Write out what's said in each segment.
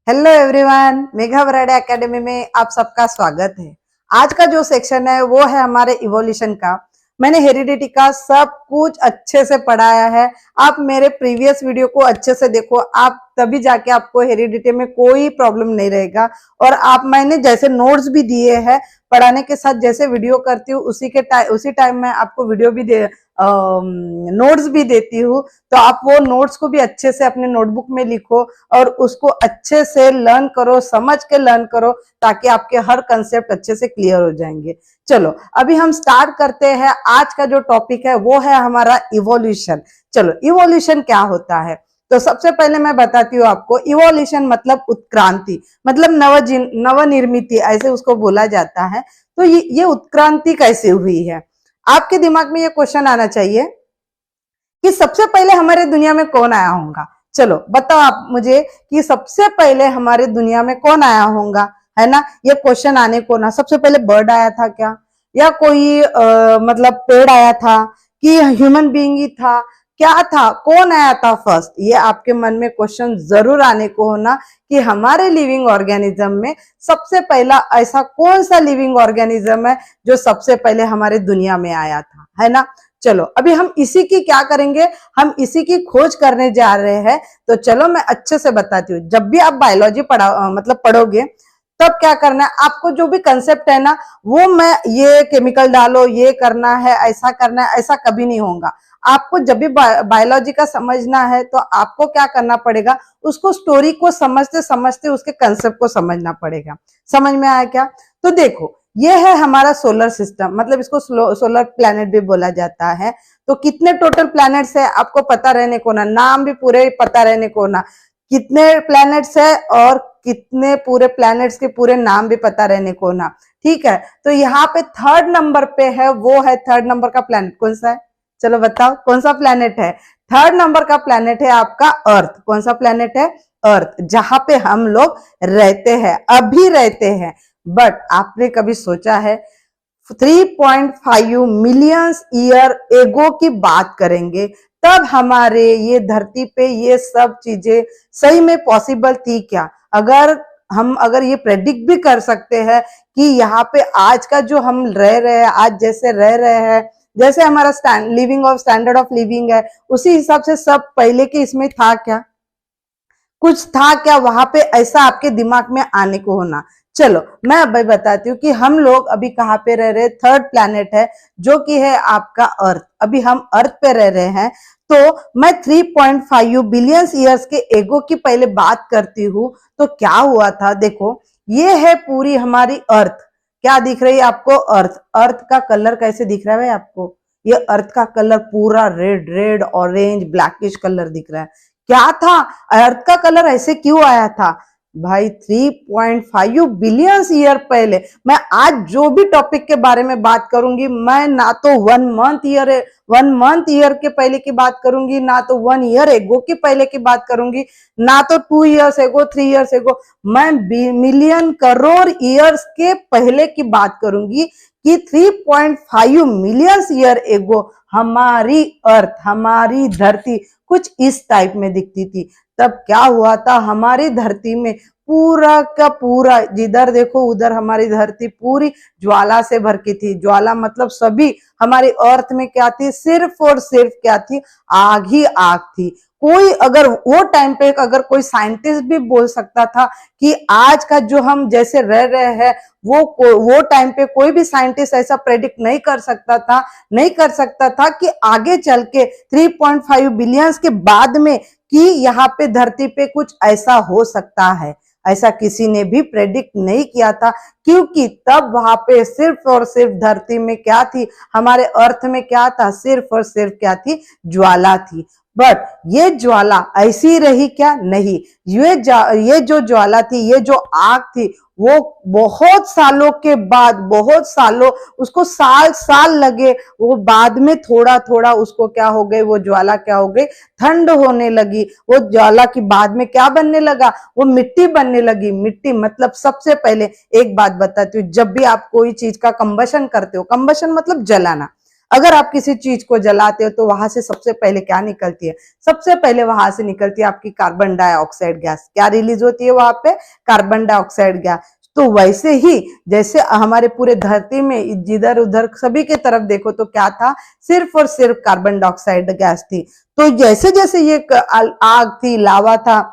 Hello everyone, Megha Barade academy में आप सबका स्वागत है। आज का जो सेक्शन है वो है हमारे इवोल्यूशन का। मैंने हेरिडिटी का सब कुछ अच्छे से पढ़ाया है। आप मेरे प्रीवियस वीडियो को अच्छे से देखो, आप तभी जाके आपको हेरिडिटी में कोई प्रॉब्लम नहीं रहेगा। और आप मैंने जैसे नोट्स भी दिए हैं, पढ़ाने के साथ जैसे वीडियो करती हूँ उसी टाइम में आपको वीडियो भी नोट्स भी देती हूँ। तो आप वो नोट्स को भी अच्छे से अपने नोटबुक में लिखो और उसको अच्छे से लर्न करो, समझ के लर्न करो, ताकि आपके हर कंसेप्ट अच्छे से क्लियर हो जाएंगे। चलो अभी हम स्टार्ट करते हैं। आज का जो टॉपिक है वो है हमारा इवोल्यूशन। चलो इवोल्यूशन क्या होता है, तो सबसे पहले मैं बताती हूँ आपको। इवोल्यूशन मतलब उत्क्रांति, मतलब नवनिर्मित ऐसे उसको बोला जाता है। तो ये उत्क्रांति कैसे हुई है, आपके दिमाग में ये क्वेश्चन आना चाहिए कि सबसे पहले हमारे दुनिया में कौन आया होगा। चलो बताओ आप मुझे कि सबसे पहले हमारे दुनिया में कौन आया होगा, है ना। ये क्वेश्चन आने को ना, सबसे पहले बर्ड आया था क्या, या कोई मतलब पेड़ आया था, कि ह्यूमन बीइंग ही था, क्या था, कौन आया था फर्स्ट। ये आपके मन में क्वेश्चन जरूर आने को होना कि हमारे लिविंग ऑर्गेनिज्म में सबसे पहला ऐसा कौन सा लिविंग ऑर्गेनिज्म है जो सबसे पहले हमारे दुनिया में आया था, है ना। चलो अभी हम इसी की क्या करेंगे, हम इसी की खोज करने जा रहे हैं। तो चलो मैं अच्छे से बताती हूँ। जब भी आप बायोलॉजी पढ़ोगे तब क्या करना है आपको, जो भी कंसेप्ट है ना, वो मैं ये केमिकल डालो, ये करना है, ऐसा करना है, ऐसा कभी नहीं होगा। आपको जब भी बायोलॉजी का समझना है तो आपको क्या करना पड़ेगा, उसको स्टोरी को समझते समझते उसके कंसेप्ट को समझना पड़ेगा। समझ में आया क्या। तो देखो ये है हमारा सोलर सिस्टम, मतलब इसको सोलर प्लैनेट भी बोला जाता है। तो कितने टोटल प्लैनेट्स है आपको पता रहने को ना, नाम भी पूरे पता रहने को ना, कितने प्लैनेट्स है और कितने पूरे प्लैनेट्स के पूरे नाम भी पता रहने को ना। ठीक है, तो यहाँ पे थर्ड नंबर पे है, वो है थर्ड नंबर का प्लैनेट कौन सा है, चलो बताओ कौन सा प्लैनेट है। थर्ड नंबर का प्लैनेट है आपका अर्थ। कौन सा प्लैनेट है, अर्थ, जहां पे हम लोग रहते हैं, अभी रहते हैं। बट आपने कभी सोचा है 3.5 मिलियन ईयर एगो की बात करेंगे तब हमारे ये धरती पे ये सब चीजें सही में पॉसिबल थी क्या। अगर ये प्रेडिक्ट भी कर सकते हैं कि यहाँ पे आज का जो हम रह रहे हैं, आज जैसे रह रहे हैं, जैसे हमारा स्टैंडर्ड ऑफ लिविंग है, उसी हिसाब से सब पहले के इसमें था क्या, कुछ था क्या वहां पे, ऐसा आपके दिमाग में आने को होना। चलो मैं अभी बताती हूँ कि हम लोग अभी कहाँ पे रह रहे। थर्ड प्लैनेट है जो कि है आपका अर्थ। अभी हम अर्थ पे रह रहे हैं। तो मैं 3.5 बिलियन ईयर्स के एगो की पहले बात करती हूँ। तो क्या हुआ था, देखो ये है पूरी हमारी अर्थ। क्या दिख रही है आपको, अर्थ। अर्थ का कलर कैसे दिख रहा है भाई आपको, ये अर्थ का कलर पूरा red red orange blackish colour दिख रहा है। क्या था, अर्थ का कलर ऐसे क्यों आया था भाई, 3.5 बिलियन ईयर पहले। मैं आज जो भी टॉपिक के बारे में बात करूंगी, मैं ना तो 1 मंथ ईयर के पहले की बात करूंगी, ना तो 1 ईयर एगो की पहले की बात करूंगी, ना तो 2 इयर्स एगो, 3 इयर्स एगो। मैं मिलियन करोड़ ईयर्स के पहले की बात करूंगी कि 3.5 मिलियन ईयर एगो हमारी अर्थ, हमारी धरती कुछ इस टाइप में दिखती थी। तब क्या हुआ था, हमारी धरती में पूरा का पूरा, जिधर देखो उधर हमारी धरती पूरी ज्वाला से भर की थी। ज्वाला मतलब सभी हमारी अर्थ में क्या थी, सिर्फ और सिर्फ क्या थी, आग ही आग थी। कोई अगर वो टाइम पे अगर कोई साइंटिस्ट भी बोल सकता था कि आज का जो हम जैसे रह रहे हैं, वो टाइम पे कोई भी साइंटिस्ट ऐसा प्रेडिक्ट नहीं कर सकता था कि आगे चल के 3.5 बिलियन के बाद में कि यहाँ पे धरती पे कुछ ऐसा हो सकता है। ऐसा किसी ने भी प्रेडिक्ट नहीं किया था, क्योंकि तब वहां पे सिर्फ और सिर्फ धरती में क्या थी, हमारे अर्थ में क्या था, सिर्फ और सिर्फ क्या थी, ज्वाला थी। बट ये ज्वाला ऐसी रही क्या, नहीं। ये जो ज्वाला थी, ये जो आग थी, वो बहुत सालों के बाद, बहुत सालों, उसको साल लगे, वो बाद में थोड़ा थोड़ा उसको क्या हो गई, वो ज्वाला क्या हो गई, ठंड होने लगी। वो ज्वाला की बाद में क्या बनने लगा, वो मिट्टी बनने लगी। मिट्टी मतलब सबसे पहले एक बात बताती हूँ, जब भी आप कोई चीज का कंबशन करते हो, कंबशन मतलब जलाना, अगर आप किसी चीज को जलाते हो तो वहां से सबसे पहले क्या निकलती है? सबसे पहले वहां से निकलती है आपकी कार्बन डाइऑक्साइड गैस। क्या रिलीज होती है वहां पे? Carbon dioxide gas. तो वैसे ही जैसे हमारे पूरे धरती में जिधर उधर सभी के तरफ देखो तो क्या था? सिर्फ और सिर्फ कार्बन डाइऑक्साइड गैस थी। तो जैसे जैसे ये आग थी, लावा था,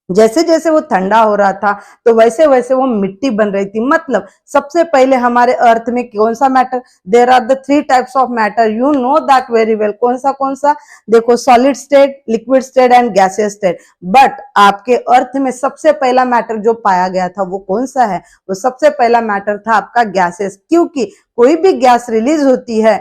जैसे जैसे वो ठंडा हो रहा था तो वैसे वैसे वो मिट्टी बन रही थी। मतलब सबसे पहले हमारे अर्थ में कौन सा matter? There are the 3 types of matter, you know that very well. कौन सा? देखो, solid state, liquid state and gaseous state. But आपके अर्थ में सबसे पहला मैटर जो पाया गया था वो कौन सा है? वो सबसे पहला मैटर था आपका गैसेस। क्योंकि कोई भी गैस रिलीज होती है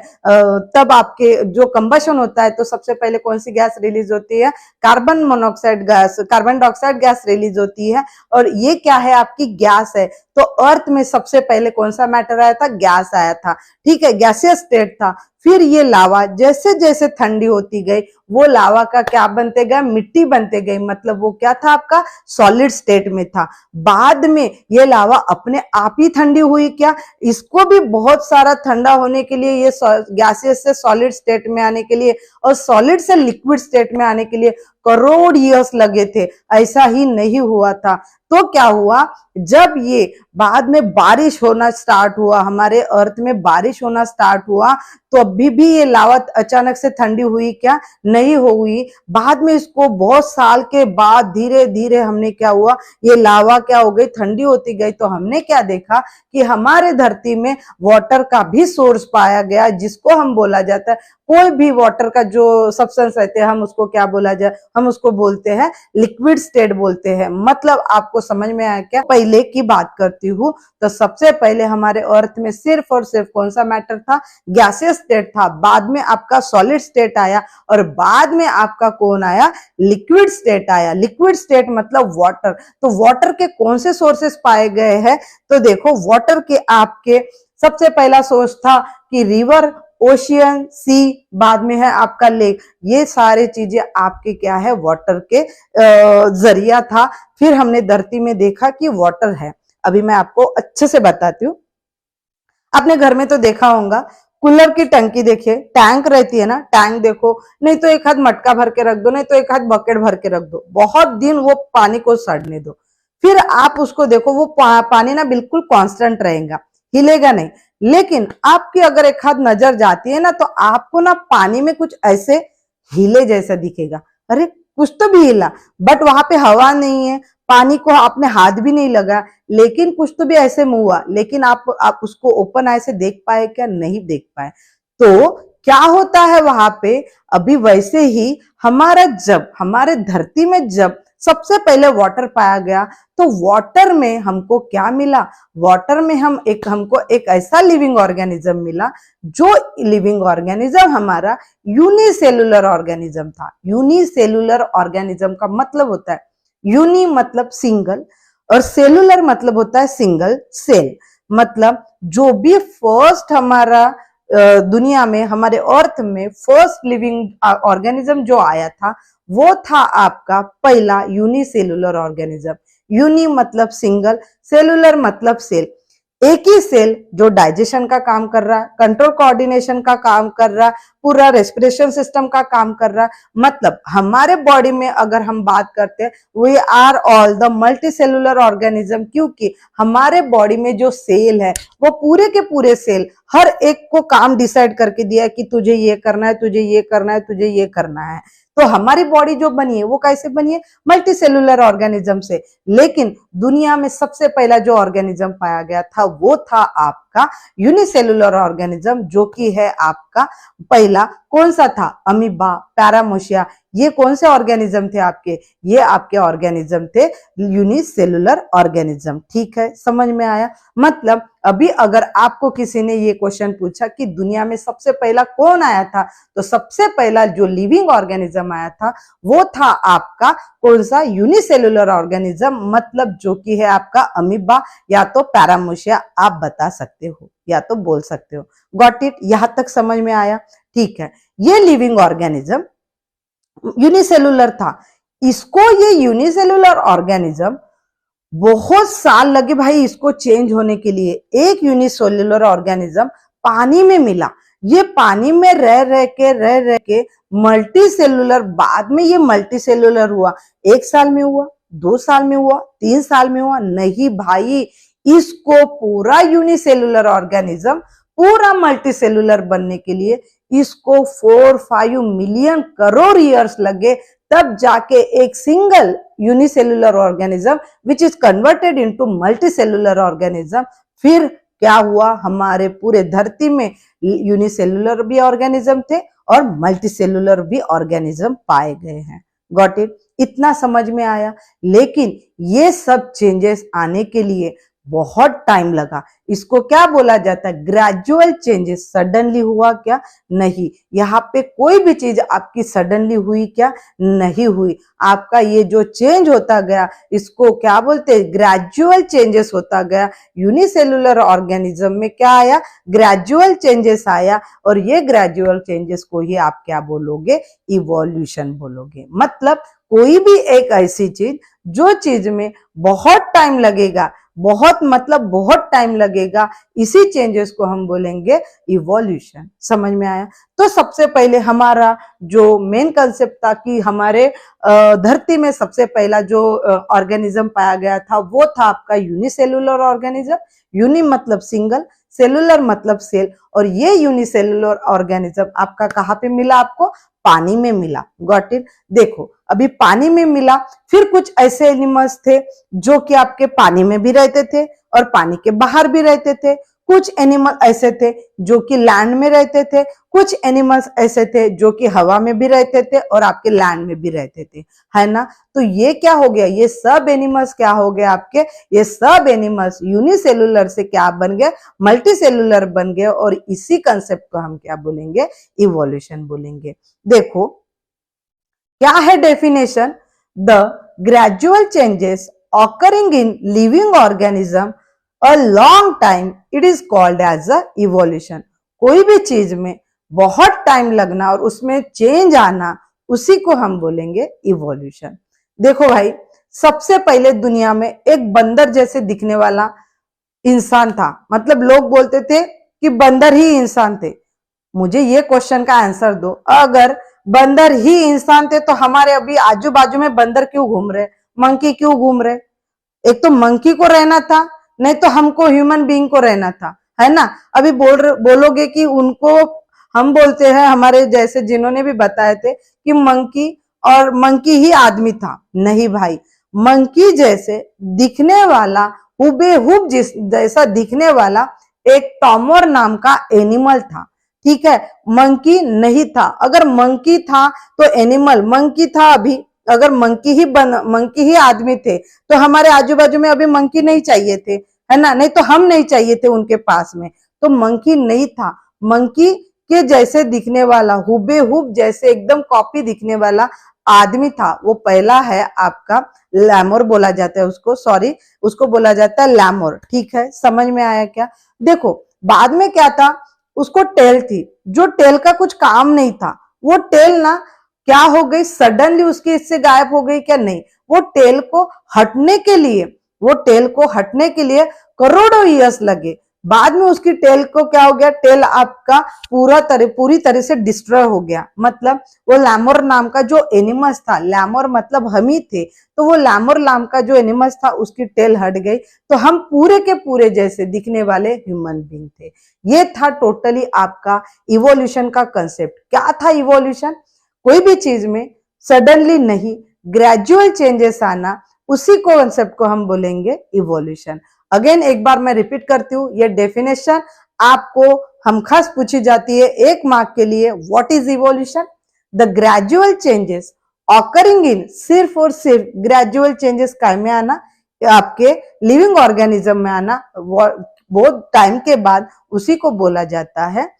तब आपके जो कंबशन होता है तो सबसे पहले कौन सी गैस रिलीज होती है? Carbon monoxide gas, carbon dioxide gas release होती है। और ये क्या है? आपकी गैस है। तो अर्थ में सबसे पहले कौन सा मैटर आया था? गैस आया था। ठीक है, गैसियस स्टेट था। फिर ये लावा जैसे जैसे ठंडी होती गई वो लावा का क्या बनते गया? मिट्टी बनते गई। मतलब वो क्या था? आपका सॉलिड स्टेट में था। बाद में ये लावा अपने आप ही ठंडी हुई क्या? इसको भी बहुत सारा ठंडा होने के लिए, ये गैसियस से सॉलिड स्टेट में आने के लिए और सॉलिड से लिक्विड स्टेट में आने के लिए करोड़ ईयर्स लगे थे। ऐसा ही नहीं हुआ था। तो क्या हुआ? जब ये बाद में बारिश होना स्टार्ट हुआ, हमारे अर्थ में बारिश होना स्टार्ट हुआ, तो अभी भी ये लावा अचानक से ठंडी हुई क्या? नहीं हुई। बाद में इसको बहुत साल के बाद धीरे धीरे हमने क्या हुआ? ये लावा क्या हो गई? ठंडी होती गई। तो हमने क्या देखा कि हमारे धरती में वाटर का भी सोर्स पाया गया, जिसको हम बोला जाता है, कोई भी वाटर का जो सब्सटेंस रहते हैं हम उसको क्या बोला जाए? हम उसको बोलते हैं लिक्विड स्टेट बोलते हैं। मतलब आपको समझ में आया क्या? पहले की बात करती हूँ तो सबसे पहले हमारे अर्थ में सिर्फ और सिर्फ कौन सा मैटर था? गैसियस स्टेट था। बाद में आपका सॉलिड स्टेट आया और बाद में आपका कौन आया? लिक्विड स्टेट आया। लिक्विड स्टेट मतलब वाटर। तो वाटर के कौन से सोर्सेस पाए गए हैं? तो देखो, वाटर के आपके सबसे पहला सोर्स था कि रिवर, ओशियन, सी, बाद में है आपका लेक। ये सारे चीजें आपके क्या है? वाटर के जरिया था। फिर हमने धरती में देखा कि वाटर है। अभी मैं आपको अच्छे से बताती हूँ। आपने घर में तो देखा होगा, कूलर की टंकी देखिए, टैंक रहती है ना, टैंक देखो, नहीं तो एक हाथ मटका भर के रख दो, नहीं तो एक हाथ बकेट भर के रख दो, बहुत दिन वो पानी को सड़ने दो। फिर आप उसको देखो, वो पानी ना बिल्कुल कांस्टेंट रहेगा, हिलेगा नहीं। लेकिन आपकी अगर एक हाथ नजर जाती है ना तो आपको ना पानी में कुछ ऐसे हिले जैसा दिखेगा। अरे कुछ तो भी हिला, बट वहां पे हवा नहीं है, पानी को आपने हाथ भी नहीं लगा, लेकिन कुछ तो भी ऐसे मूव हुआ। लेकिन आप उसको ओपन आई से देख पाए क्या? नहीं देख पाए। तो क्या होता है वहां पे? अभी वैसे ही हमारे धरती में जब सबसे पहले वाटर पाया गया तो वाटर में हमको क्या मिला? वाटर में हमको एक ऐसा लिविंग ऑर्गेनिज्म मिला, जो लिविंग ऑर्गेनिज्म हमारा यूनिसेलुलर ऑर्गेनिज्म था। यूनिसेलुलर ऑर्गेनिज्म का मतलब होता है, यूनि मतलब सिंगल और सेलुलर मतलब होता है सिंगल सेल। मतलब जो भी फर्स्ट हमारा दुनिया में, हमारे अर्थ में फर्स्ट लिविंग ऑर्गेनिज्म जो आया था वो था आपका पहला यूनिसेलुलर ऑर्गेनिज्म। यूनि मतलब सिंगल, सेलुलर मतलब सेल। एक ही सेल जो डाइजेशन का काम कर रहा है, कंट्रोल कोऑर्डिनेशन का काम कर रहा है, पूरा रेस्पिरेशन सिस्टम का काम कर रहा है। मतलब हमारे बॉडी में अगर हम बात करते हैं, we are all the multicellular organism, क्योंकि हमारे बॉडी में जो सेल है वो पूरे के पूरे सेल हर एक को काम डिसाइड करके दिया है कि तुझे ये करना है, तुझे ये करना है, तुझे ये करना है। तो हमारी बॉडी जो बनी है वो कैसे बनी है? मल्टी सेलुलर ऑर्गेनिज्म से। लेकिन दुनिया में सबसे पहला जो ऑर्गेनिज्म पाया गया था वो था आपका यूनिसेलुलर ऑर्गेनिज्म, जो कि है आपका पहला कौन सा था? अमीबा, पैरामोशिया। ये कौन से ऑर्गेनिज्म थे आपके? ये आपके ऑर्गेनिज्म थे यूनिसेलुलर ऑर्गेनिज्म। ठीक है, समझ में आया? मतलब अभी अगर आपको किसी ने ये क्वेश्चन पूछा कि दुनिया में सबसे पहला कौन आया था, तो सबसे पहला जो लिविंग ऑर्गेनिज्म आया था वो था आपका कौन सा? यूनिसेलुलर ऑर्गेनिज्म, मतलब जो कि है आपका अमीबा या तो पैरामोशिया। आप बता सकते हो या तो बोल सकते हो। Got it? यहां तक समझ में आया? ठीक है, ये लिविंग ऑर्गेनिज्म यूनिसेलुलर था। इसको ये यूनिसेलुलर ऑर्गेनिज्म बहुत साल लगे भाई इसको चेंज होने के लिए। एक यूनिसेलुलर ऑर्गेनिज्म पानी में मिला, ये पानी में रह के मल्टी सेलुलर, बाद में ये मल्टी सेलुलर हुआ। 1 साल में हुआ, 2 साल में हुआ, 3 साल में हुआ? नहीं भाई, इसको पूरा यूनिसेलुलर ऑर्गेनिज्म, पूरा मल्टी सेलुलर बनने के लिए इसको 4-5 मिलियन करोड़ ईयर्स लगे, तब जाके एक single unicellular organism which is converted into multi cellular organism. फिर क्या हुआ, हमारे पूरे धरती में यूनिसेलुलर भी ऑर्गेनिज्म थे और मल्टी सेलुलर भी ऑर्गेनिज्म पाए गए हैं। Got it? इतना समझ में आया। लेकिन ये सब चेंजेस आने के लिए बहुत टाइम लगा। इसको क्या बोला जाता है? Gradual changes. सडनली हुआ क्या? नहीं। यहाँ पे कोई भी चीज आपकी सडनली हुई क्या? नहीं हुई। आपका ये जो चेंज होता गया, इसको क्या बोलते हैं? ग्रेजुअल चेंजेस होता गया। यूनिसेलुलर ऑर्गेनिज्म में क्या आया? ग्रेजुअल चेंजेस आया, और ये ग्रेजुअल चेंजेस को ही आप क्या बोलोगे? इवोल्यूशन बोलोगे। मतलब कोई भी एक ऐसी चीज, जो चीज में बहुत टाइम लगेगा, बहुत टाइम लगेगा, इसी चेंजेस को हम बोलेंगे इवोल्यूशन। समझ में आया? तो सबसे पहले हमारा जो मेन कंसेप्ट था कि हमारे धरती में सबसे पहला जो ऑर्गेनिज्म पाया गया था, वो था आपका यूनिसेलुलर ऑर्गेनिज्म। यूनि मतलब सिंगल, सेलुलर मतलब सेल, और ये यूनिसेलुलर ऑर्गेनिज्म आपका कहाँ पे मिला? आपको पानी में मिला। Got it? देखो, अभी पानी में मिला, फिर कुछ ऐसे एनिमल्स थे जो कि आपके पानी में भी रहते थे और पानी के बाहर भी रहते थे। कुछ एनिमल ऐसे थे जो कि लैंड में रहते थे, कुछ एनिमल्स ऐसे थे जो कि हवा में भी रहते थे और आपके लैंड में भी रहते थे, है ना? तो ये क्या हो गया? ये सब एनिमल्स क्या हो गए आपके? ये सब एनिमल्स यूनिसेलुलर से क्या बन गए? मल्टी सेलुलर बन गए, और इसी कंसेप्ट को हम क्या बोलेंगे? इवोल्यूशन बोलेंगे। देखो क्या है definition? The gradual changes occurring in living organism a long time, it is called as a evolution। कोई भी चीज में बहुत टाइम लगना और उसमें चेंज आना, उसी को हम बोलेंगे इवोल्यूशन। देखो भाई, सबसे पहले दुनिया में एक बंदर जैसे दिखने वाला इंसान था। मतलब लोग बोलते थे कि बंदर ही इंसान थे। मुझे ये क्वेश्चन का आंसर दो, अगर बंदर ही इंसान थे तो हमारे अभी आजू बाजू में बंदर क्यों घूम रहे, मंकी क्यों घूम रहे? एक तो मंकी को रहना था, नहीं तो हमको ह्यूमन बीइंग को रहना था, है ना? अभी बोलोगे कि उनको हम बोलते हैं, हमारे जैसे जिन्होंने भी बताए थे कि मंकी और मंकी ही आदमी था। नहीं भाई, मंकी जैसे दिखने वाला, हुबेहूब जैसा दिखने वाला एक टॉमर नाम का एनिमल था। ठीक है, मंकी नहीं था। अगर मंकी था तो एनिमल मंकी था। अभी अगर मंकी ही आदमी थे तो हमारे आजू बाजू में अभी मंकी नहीं चाहिए थे, है ना? नहीं तो हम नहीं चाहिए थे उनके पास में। तो मंकी नहीं था, मंकी के जैसे दिखने वाला, हुबेहूब जैसे एकदम कॉपी दिखने वाला आदमी था। वो पहला है आपका लैमोर बोला जाता है उसको, सॉरी, उसको बोला जाता है लैमोर। ठीक है, समझ में आया क्या? देखो बाद में क्या था, उसको टेल थी, जो टेल का कुछ काम नहीं था। वो टेल ना क्या हो गई, सडनली उसकी इससे गायब हो गई क्या? नहीं, वो टेल को हटने के लिए करोड़ों ईयर्स लगे। बाद में उसकी टेल को क्या हो गया, टेल आपका पूरी तरह से डिस्ट्रॉय हो गया। मतलब वो लैमोर नाम का जो एनिमल्स था, लैमोर मतलब हम ही थे, तो वो लैमोर नाम का जो एनिमल्स था उसकी टेल हट गई, तो हम पूरे के पूरे जैसे दिखने वाले ह्यूमन बीइंग थे। ये था टोटली आपका इवोल्यूशन का कंसेप्ट। क्या था इवोल्यूशन? कोई भी चीज में सडनली नहीं, ग्रेजुअल चेंजेस आना, उसी कॉन्सेप्ट को हम बोलेंगे इवोल्यूशन। अगेन एक बार मैं रिपीट करती हूँ, ये डेफिनेशन आपको हम खास पूछी जाती है 1 मार्क के लिए। What is evolution? The gradual changes occurring in, सिर्फ और सिर्फ ग्रेजुअल चेंजेस काय में आना, आपके लिविंग ऑर्गेनिज्म में आना, बहुत टाइम के बाद, उसी को बोला जाता है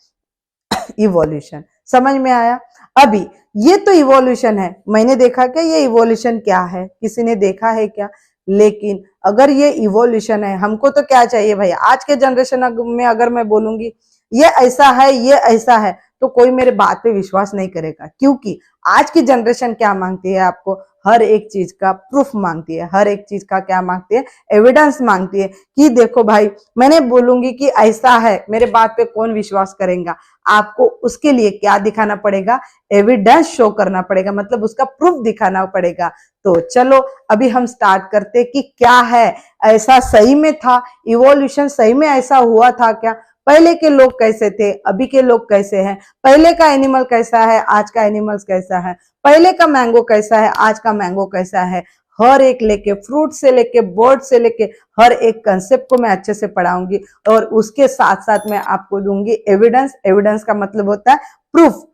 इवोल्यूशन। समझ में आया? अभी ये तो इवोल्यूशन है, मैंने देखा क्या ये इवोल्यूशन क्या है, किसी ने देखा है क्या? लेकिन अगर ये इवोल्यूशन है, हमको तो क्या चाहिए भाई? आज के जनरेशन में अगर मैं बोलूंगी ये ऐसा है, ये ऐसा है, तो कोई मेरे बात पे विश्वास नहीं करेगा, क्योंकि आज की जनरेशन क्या मांगती है? आपको हर एक चीज का प्रूफ मांगती है, हर एक चीज का क्या मांगती है, एविडेंस मांगती है कि देखो भाई मैंने बोलूंगी कि ऐसा है, मेरे बात पे कौन विश्वास करेगा, आपको उसके लिए क्या दिखाना पड़ेगा, एविडेंस शो करना पड़ेगा, मतलब उसका प्रूफ दिखाना पड़ेगा। तो चलो अभी हम स्टार्ट करते कि क्या है, ऐसा सही में था, इवोल्यूशन सही में ऐसा हुआ था क्या, पहले के लोग कैसे थे, अभी के लोग कैसे हैं, पहले का एनिमल कैसा है, आज का एनिमल्स कैसा है, पहले का मैंगो कैसा है, आज का मैंगो कैसा है, हर एक लेके, फ्रूट से लेके, बर्ड से लेके, हर एक कंसेप्ट को मैं अच्छे से पढ़ाऊंगी और उसके साथ साथ मैं आपको दूंगी एविडेंस। एविडेंस का मतलब होता है प्रूफ,